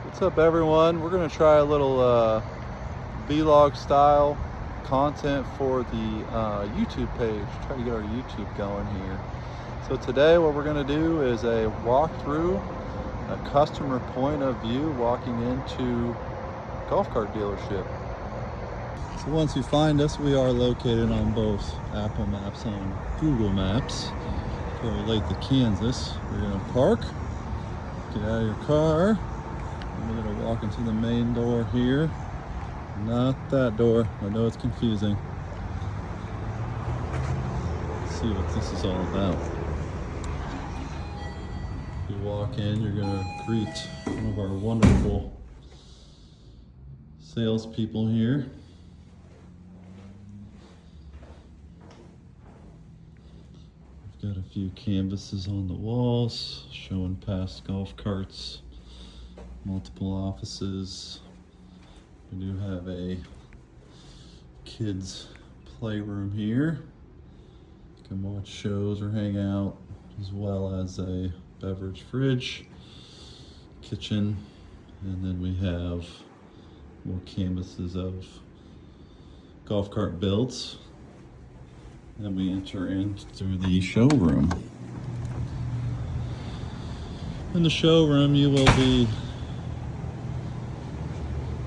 What's up, everyone? We're going to try a little vlog style content for the YouTube page. Try to get our YouTube going here. So today what we're going to do is a walkthrough, a customer point of view walking into golf cart dealership. So once you find us, we are located on both Apple Maps and Google Maps for Olathe, Kansas. We're going to park, get out of your car. We're going to walk into the main door here. Not that door. I know it's confusing. Let's see what this is all about. You walk in, you're going to greet one of our wonderful salespeople here. We've got a few canvases on the walls showing past golf carts. Multiple offices. We do have a kids playroom here. You can watch shows or hang out, as well as a beverage fridge, kitchen, and then we have more canvases of golf cart builds. Then we enter in through the showroom. In the showroom, you will be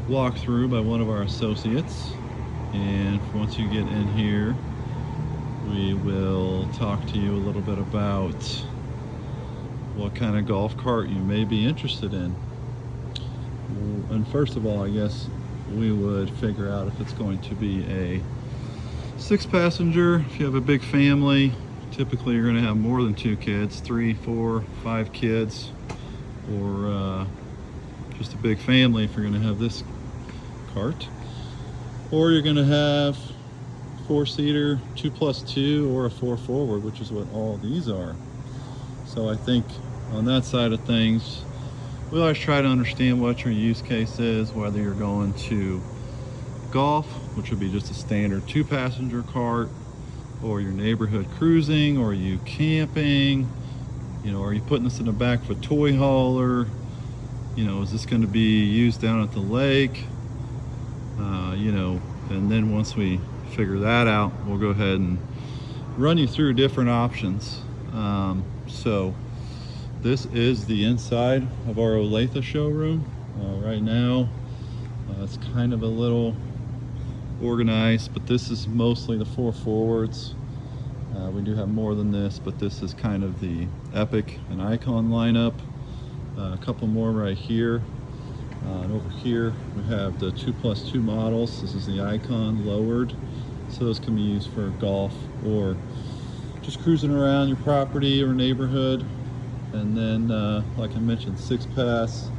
walked through by one of our associates, and once you get in here, we will talk to you a little bit about what kind of golf cart you may be interested in. And first of all, I guess we would figure out if it's going to be a 6-passenger. If you have a big family, typically you're going to have more than 2 kids, 3, 4, 5 kids, or just a big family if you're going to have this cart, or you're going to have 4-seater, 2+2, or a 4-forward, which is what all these are. So I think on that side of things, we always try to understand what your use case is, whether you're going to golf, which would be just a standard 2-passenger cart, or your neighborhood cruising, or you camping, are you putting this in the back of a toy hauler? Is this going to be used down at the lake? And then once we figure that out, we'll go ahead and run you through different options. So this is the inside of our Olathe showroom. Right now, it's kind of a little organized, but this is mostly the 4-forwards. We do have more than this, but this is kind of the Epic and Icon lineup. A couple more right here. And over here we have the 2+2 models. This is the Icon lowered, so those can be used for golf or just cruising around your property or neighborhood. And then like I mentioned, 6-pass,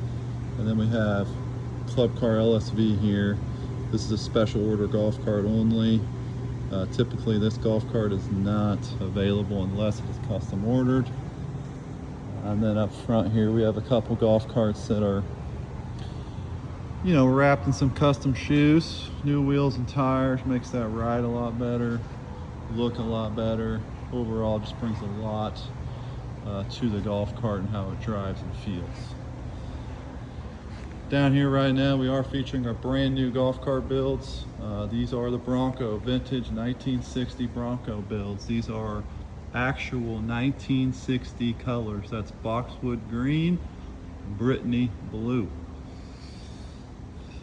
and then we have Club Car LSV here. This is a special order golf cart only. Typically this golf cart is not available unless it's custom ordered. And then up front here we have a couple golf carts that are wrapped in some custom shoes. New wheels and tires makes that ride a lot better, look a lot better. Overall just brings a lot to the golf cart and how it drives and feels. Down here right now we are featuring our brand new golf cart builds. These are the Bronco, vintage 1960 Bronco builds. These are actual 1960 colors. That's boxwood green, Brittany blue.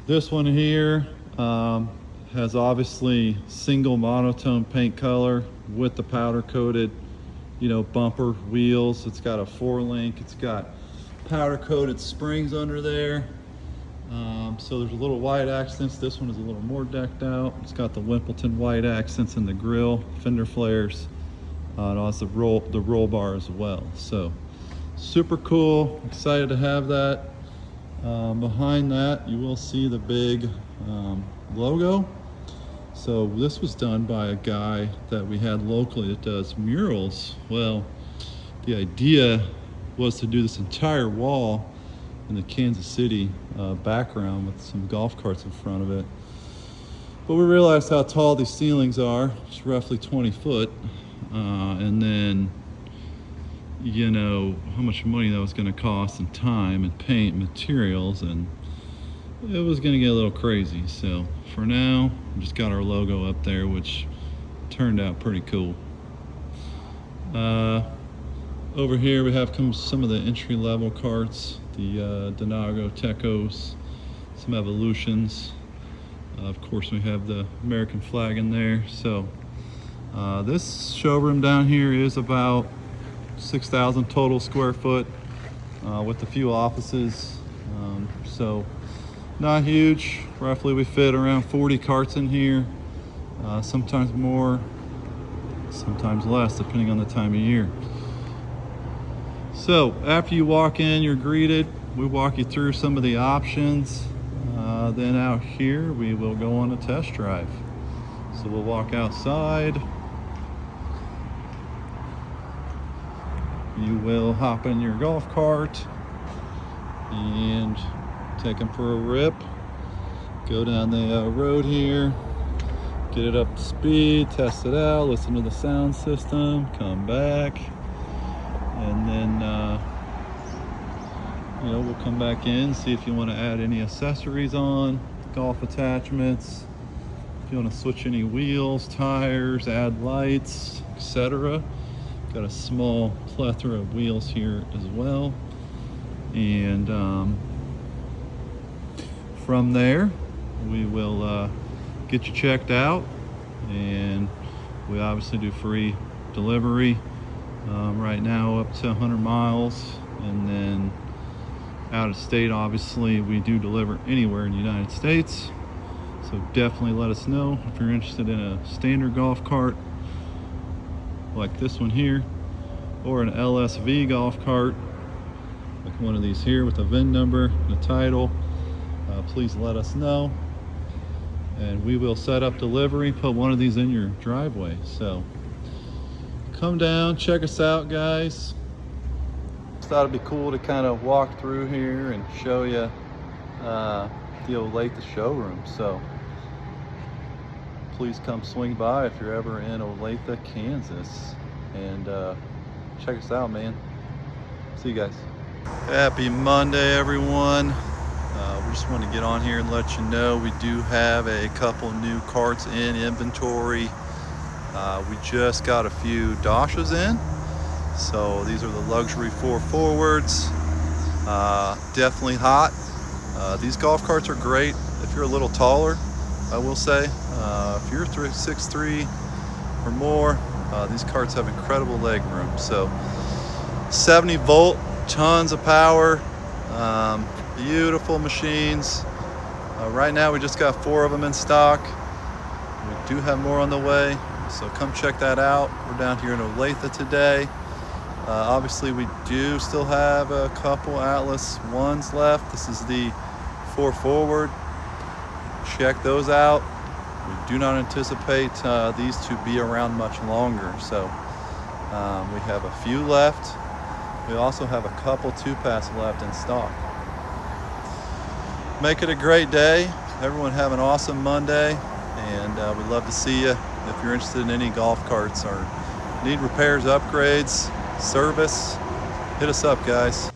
This one here has obviously single monotone paint color with the powder coated bumper wheels. It's got a 4-link. It's got powder coated springs under there. So there's a little white accents. This one is a little more decked out. It's got the Wimbledon white accents in the grill, fender flares, and also the roll bar as well. So super cool, excited to have that. Behind that you will see the big logo. So this was done by a guy that we had locally that does murals. Well, the idea was to do this entire wall in the Kansas City background with some golf carts in front of it. But we realized how tall these ceilings are. It's roughly 20 foot. And then you know, how much money that was going to cost, and time and paint materials, and it was going to get a little crazy. So for now, we just got our logo up there, which turned out pretty cool. Over here we have some of the entry-level carts, the Denago Tecos, some Evolutions. Of course, we have the American flag in there. So this showroom down here is about 6,000 total square foot, with a few offices. So not huge. Roughly we fit around 40 carts in here, sometimes more, sometimes less, depending on the time of year. So after you walk in, you're greeted. We walk you through some of the options. Then out here, we will go on a test drive. So we'll walk outside. You will hop in your golf cart and take them for a rip. Go down the road here, get it up to speed, test it out, listen to the sound system, come back, and then you know, we'll come back in, see if you want to add any accessories on, golf attachments, if you want to switch any wheels, tires, add lights, etc. Got a small plethora of wheels here as well. And from there, we will get you checked out, and we obviously do free delivery right now up to 100 miles, and then out of state, obviously we do deliver anywhere in the United States. So definitely let us know if you're interested in a standard golf cart like this one here, or an LSV golf cart like one of these here with a VIN number and a title. Please let us know, and we will set up delivery, put one of these in your driveway. So come down, check us out, guys. Thought it'd be cool to kind of walk through here and show you the Olathe showroom. So please come swing by if you're ever in Olathe, Kansas, and check us out, man. See you guys. Happy Monday, everyone. We just want to get on here and let you know we do have a couple new carts in inventory. We just got a few Dashas in. So these are the luxury 4 forwards. Definitely hot. These golf carts are great if you're a little taller, I will say. If you're 6'3" or more, these carts have incredible leg room. So 70 volt, tons of power, beautiful machines. Right now we just got 4 of them in stock. We do have more on the way, so come check that out. We're down here in Olathe today. Obviously we do still have a couple Atlas 1s left. This is the 4 forward. Check those out. We do not anticipate these to be around much longer. So we have a few left. We also have a couple 2-pass left in stock. Make it a great day. Everyone have an awesome Monday, and we'd love to see you if you're interested in any golf carts or need repairs, upgrades, service. Hit us up, guys.